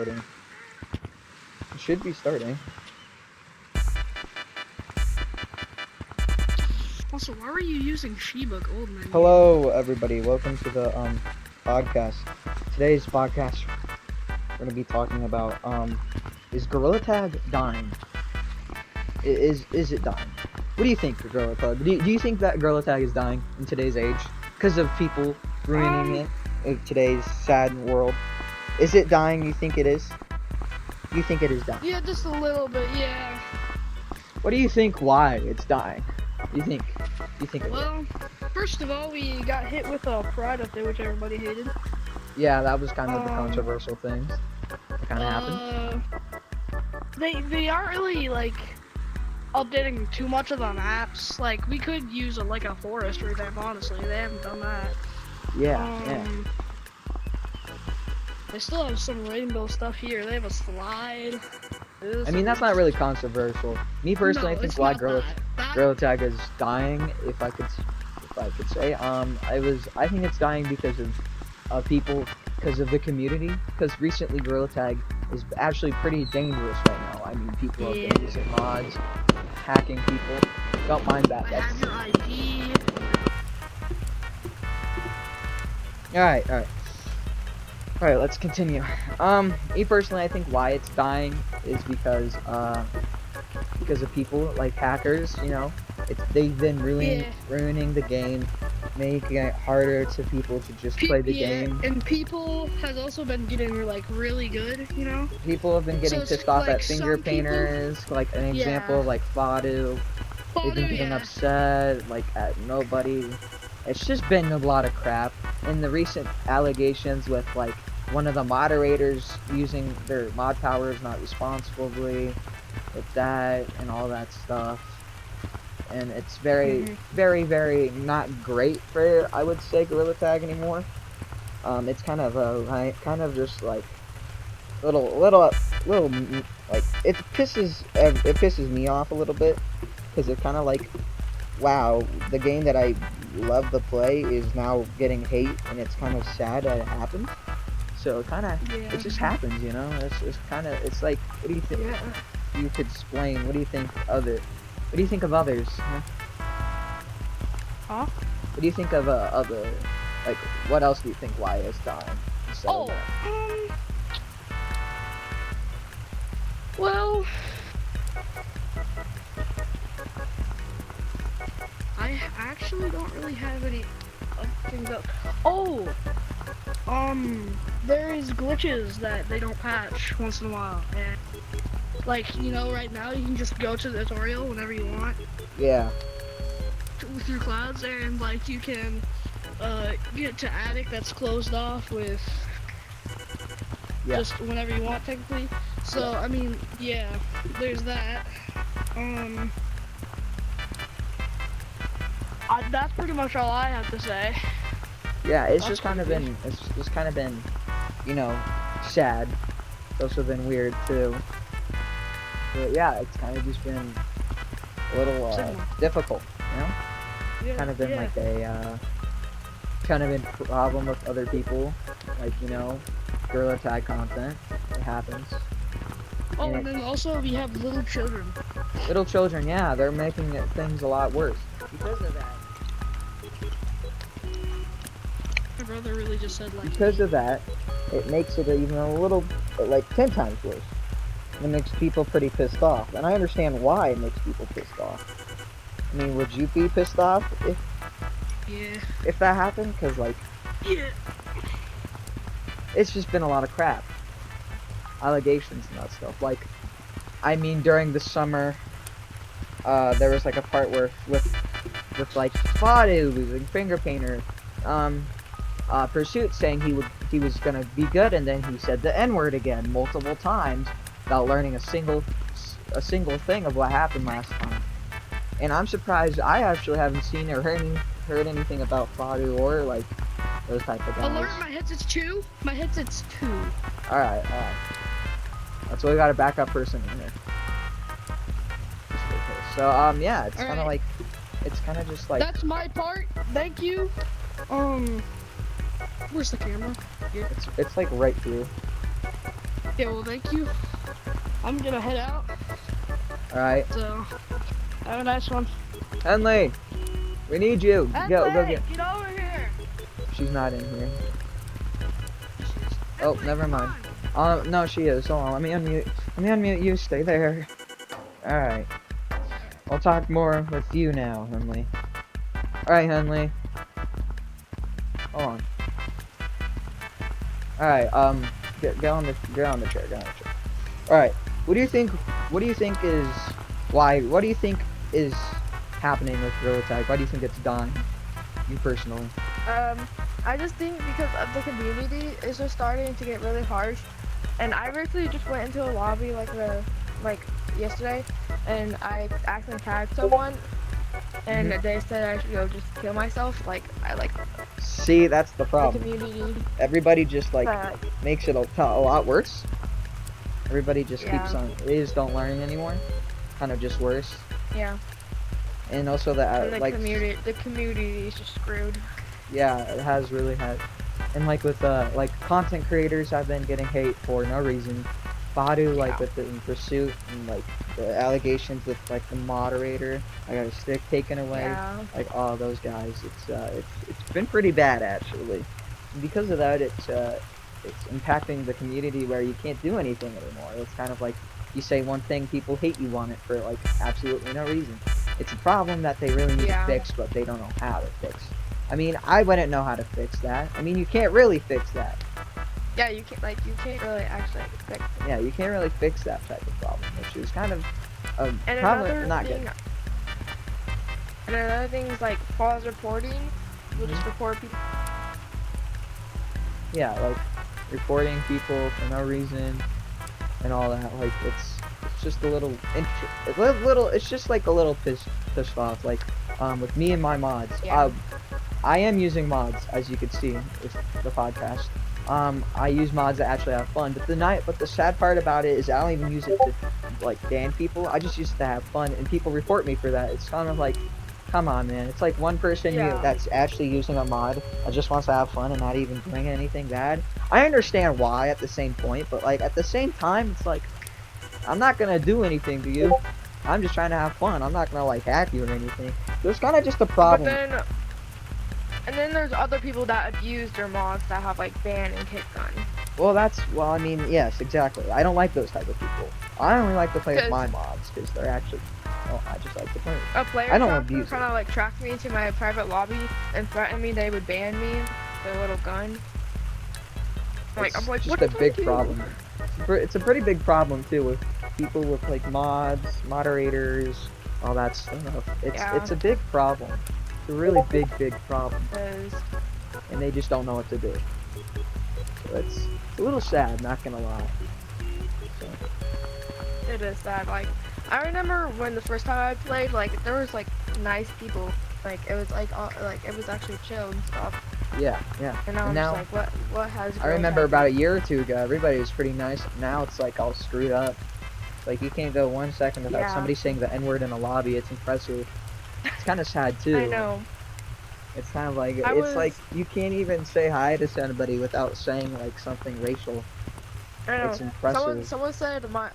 starting. It should be starting. Also, why were you using Shiba Gold menu? Hello, everybody. Welcome to the podcast. Today's podcast, we're gonna be talking about is Gorilla Tag dying? Is it dying? What do you think, Gorilla Tag? Do you think that Gorilla Tag is dying in today's age because of people ruining it in today's sad world? Is it dying? You think it is? You think it is dying? Yeah, just a little bit, yeah. What do you think? Why it's dying? You think? It Well, first of all, we got hit with a Pride update, which everybody hated. Yeah, that was kind of the controversial things that kind of happened. They aren't really like updating too much of the maps. Like we could use a forest revamp. Honestly, they haven't done that. Yeah. They still have some rainbow stuff here. They have a slide. I mean, that's not really controversial. Me personally, I think why Gorilla Tag is dying, if I could say, I think it's dying because of people, because of the community. Because recently, Gorilla Tag is actually pretty dangerous right now. I mean, people have been using mods, hacking people. Don't mind that. I have your IP. All right, let's continue. Me personally, I think why it's dying is because of people like hackers. You know, they've been ruining the game, making it harder to people to just play the game. And people has also been getting like really good. You know, people have been getting pissed off at finger painters. Like an example, like Fadu. They've been getting upset like at nobody. It's just been a lot of crap. In the recent allegations with like one of the moderators using their mod powers not responsibly, with that and all that stuff, and it's very not great for, I would say, Gorilla Tag anymore. It's kind of just like little like it pisses me off a little bit, because it's kind of like, wow, the game that I love to play is now getting hate, and it's kind of sad that it happened. So it just happens, you know. It's like, what do you think? You could explain. What do you think of it? What do you think of others? Huh? What do you think of other? Like, what else do you think why it's dying? Well, I actually don't really have any things up. There is glitches that they don't patch once in a while, and like, you know, right now you can just go to the tutorial whenever you want. Yeah. Through clouds, and like you can get to attic that's closed off with just whenever you want, technically. So I mean, yeah, there's that. That's pretty much all I have to say. Yeah, it's just kind of been, you know, sad. It's also been weird too. But yeah, it's kind of just been a little difficult, you know? Yeah, kind of been like a problem with other people, like, you know, Gorilla Tag content. It happens. And then also we have little children. Little children, yeah, they're making things a lot worse because of that. My brother really just said like. Because of that, it makes it even a little, like, 10 times worse. It makes people pretty pissed off, and I understand why it makes people pissed off. I mean, would you be pissed off if that happened? Because, like, it's just been a lot of crap, allegations and that stuff. Like, I mean, during the summer, there was like a part where with like Fadu and Finger Painter, Pursuit saying he was gonna be good, and then he said the N-word again multiple times without learning a single thing of what happened last time. And I'm surprised I actually haven't seen or heard anything about Fadu or like those type of guys. Alert! My headset's 2. My headset's 2. All right. That's why we got a backup person in here. So yeah, it's kind of like, it's kind of just like. That's my part. Thank you. Where's the camera? Here. It's like right here. Yeah, well, thank you. I'm gonna head out. Alright. So, have a nice one. Henley, we need you. Go Henley, get. get over here. She's not in here. Oh, Henley, never come mind. on. No, she is. Hold on, let me unmute. Let me unmute you. Stay there. Alright. I'll talk more with you now, Henley. Alright, Henley. Hold on. Alright, get on the chair, Alright. What do you think is what do you think is happening with Gtag? Why do you think it's dying? You personally. I just think because of the community is just starting to get really harsh, and I actually just went into a lobby like yesterday, and I accidentally tagged someone, and they said I should go just kill myself. Like I like See, that's the the problem. community. Everybody just like But, makes it a lot worse. Everybody just Yeah. keeps on. They just don't learn anymore. Kind of just worse. yeah, And also and that the like community is just screwed. yeah, it has really had. And like with like content creators, I've been getting hate for no reason. Badu, like Yeah. with the in pursuit and like the allegations with like the moderator, I got a stick taken away. Yeah, Like all those guys, it's been pretty bad actually. And because of that, it's impacting the community where you can't do anything anymore. It's kind of like you say one thing, people hate you on it for like absolutely no reason. It's a problem that they really need Yeah. to fix, but they don't know how to fix. I mean, I wouldn't know how to fix that. I mean, you can't really fix that. yeah. You can't really actually fix it. Yeah, you can't really fix that type of problem, which is kind of And probably another not thing, good. and another thing is like false reporting. We'll just report people. Yeah, like reporting people for no reason and all that. Like it's just a little it's just like a little pissed off. Like with me and my mods. Yeah. I am using mods, as you can see with the podcast. I use mods that actually have fun, but the sad part about it is I don't even use it to like ban people. I just use it to have fun, and people report me for that. It's kind of like, come on, man. It's like one person Yeah. that's actually using a mod that just wants to have fun and not even doing anything bad. I understand why at the same point, but like at the same time, it's like I'm not gonna do anything to you. I'm just trying to have fun. I'm not gonna like hack you or anything. So it's kind of just a problem. And then there's other people that abuse their mods that have like ban and kick gun. Well, I mean, yes, exactly. I don't like those type of people. I only like to play with 'Cause- my mods because they're actually. Well, I just like to play. A player I don't tracker abuse kind of like tracked me into my private lobby and threatened me they would ban me with their little gun. It's I'm like, just what a did I big do? problem. It's a pretty big problem too with people with like mods, moderators, all that stuff. Yeah. It's a big problem. It's a really big problem, 'Cause- and they just don't know what to do. So it's a little sad, not gonna lie. So, It is sad. Like, I remember when the first time I played, like, there was like nice people. Like, it was like it was actually chill and stuff. yeah. And now And I'm now- just like, what has? I remember about a year or two ago, everybody was pretty nice. Now it's like all screwed up. Like you can't go 1 second without Yeah. somebody saying the N-word in a lobby. It's impressive. It's kind of sad too. I know. It's kind of like I it's was- like you can't even say hi to somebody without saying like something racial. I know. It's impressive. Someone said my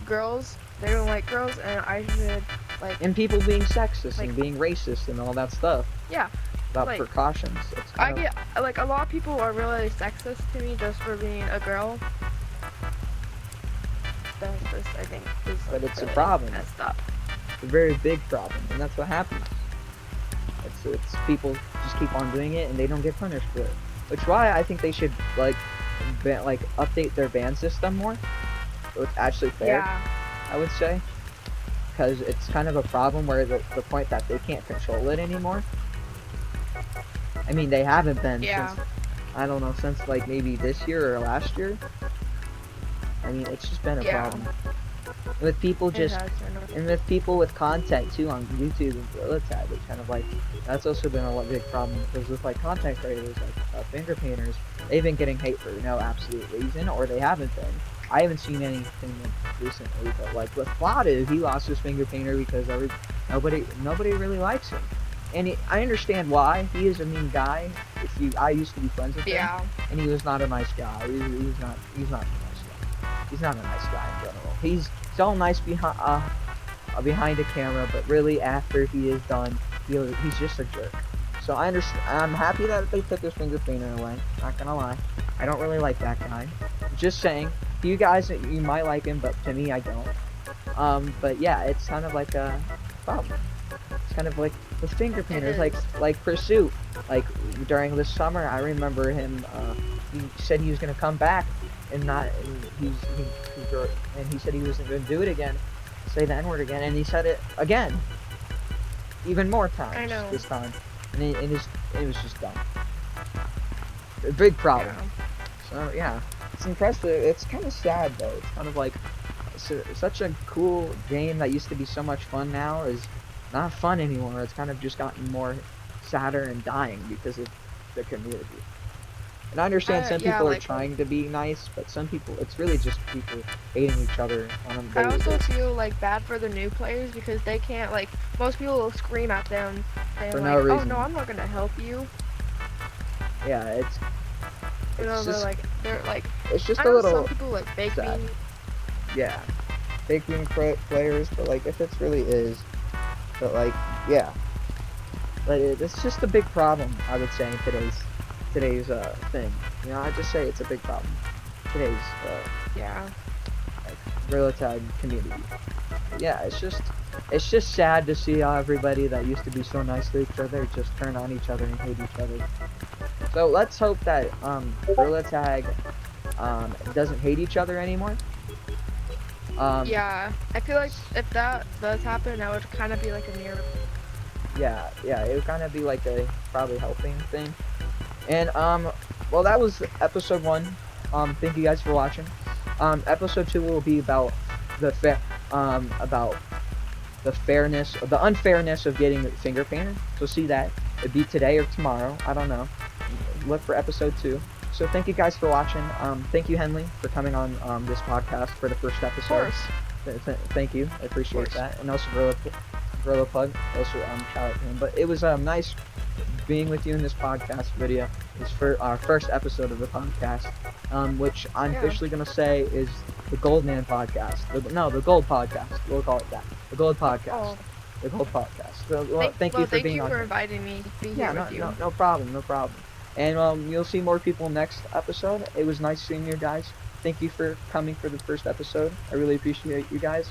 girls, they don't like girls, and I should like. And people being sexist Like- and being racist and all that stuff. Yeah. About Like, precautions. It's I kind of, get like a lot of people are really sexist to me just for being a girl. That's just I think is But it's a really problem. messed up. a very big problem, and that's what happens. It's people just keep on doing it and they don't get punished for it. Which why I think they should like update their ban system more, so it's actually fair. Yeah. I would say, because it's kind of a problem where the point that they can't control it anymore. I mean, they haven't been Yeah. since I don't know, since like maybe this year or last year. I mean, it's just been a Yeah. problem with people just. It has turned out- And with people with content too on YouTube and Gtag, it's kind of like that's also been a big problem because with like content creators like finger painters, they've been getting hate for no absolute reason, or they haven't been. I haven't seen anything recently, but like with Vladu, he lost his finger painter because nobody really likes him, and I understand why. He is a mean guy. I used to be friends with him, Yeah. and he was not a nice guy. He's not a nice guy. he's not a nice guy in general. He's so nice behind the camera, but really after he is done, he's just a jerk. So I understand. I'm happy that they took his finger painter away. Not gonna lie, I don't really like that guy. Just saying. To you guys, you might like him, but to me, I don't. But yeah, it's kind of like a problem. It's kind of like with finger painters, like Pursuit. Like during the summer, I remember him. He said he was gonna come back, and not. And he said he wasn't gonna do it again. Say the N-word again, and he said it again. Even more times. I know. This time, and it was just dumb. A big problem. Yeah. So yeah, it's impressive. It's kind of sad though. It's kind of like such a cool game that used to be so much fun now is not fun anymore. It's kind of just gotten more sadder and dying because of the community. And I understand some people are trying to be nice, but some people, it's really just people hating each other on a daily I also basis. feel like bad for the new players because they can't like most people will scream at them saying For like, no "Oh reason. no, I'm not gonna help you." Yeah, it's You know, just- they're like. it's just I a know little some people like fake sad. me. yeah, fake being players, but like if it's really is, but like yeah, but it's just a big problem. I would say in today's thing. You know, I just say it's a big problem. Today's Yeah. gorilla tag community. Yeah, it's just sad to see how everybody that used to be so nice to each other just turn on each other and hate each other. So let's hope that gorilla tag doesn't hate each other anymore. Yeah. I feel like if that does happen, that would kind of be like a miracle. Yeah, it would kind of be like a probably helping thing. And well, that was episode 1. Thank you guys for watching. Episode 2 will be about the unfairness of getting a finger painter. So see that. It'd be today or tomorrow. I don't know. Look for episode 2. So thank you guys for watching. Thank you, Henley, for coming on this podcast for the first episode. Of course. Thank you. I appreciate that. And also Gorilla Pug. Also shout out to him. But it was nice being with you in this podcast video. It's for our first episode of the podcast, which I'm officially gonna say is the Goldman podcast. The Gold podcast. We'll call it that. The Gold podcast. Oh. The Gold podcast. So, thank you for being on. Thank you for inviting me to be here with you. No problem. And you'll see more people next episode. It was nice seeing you guys. Thank you for coming for the first episode. I really appreciate you guys.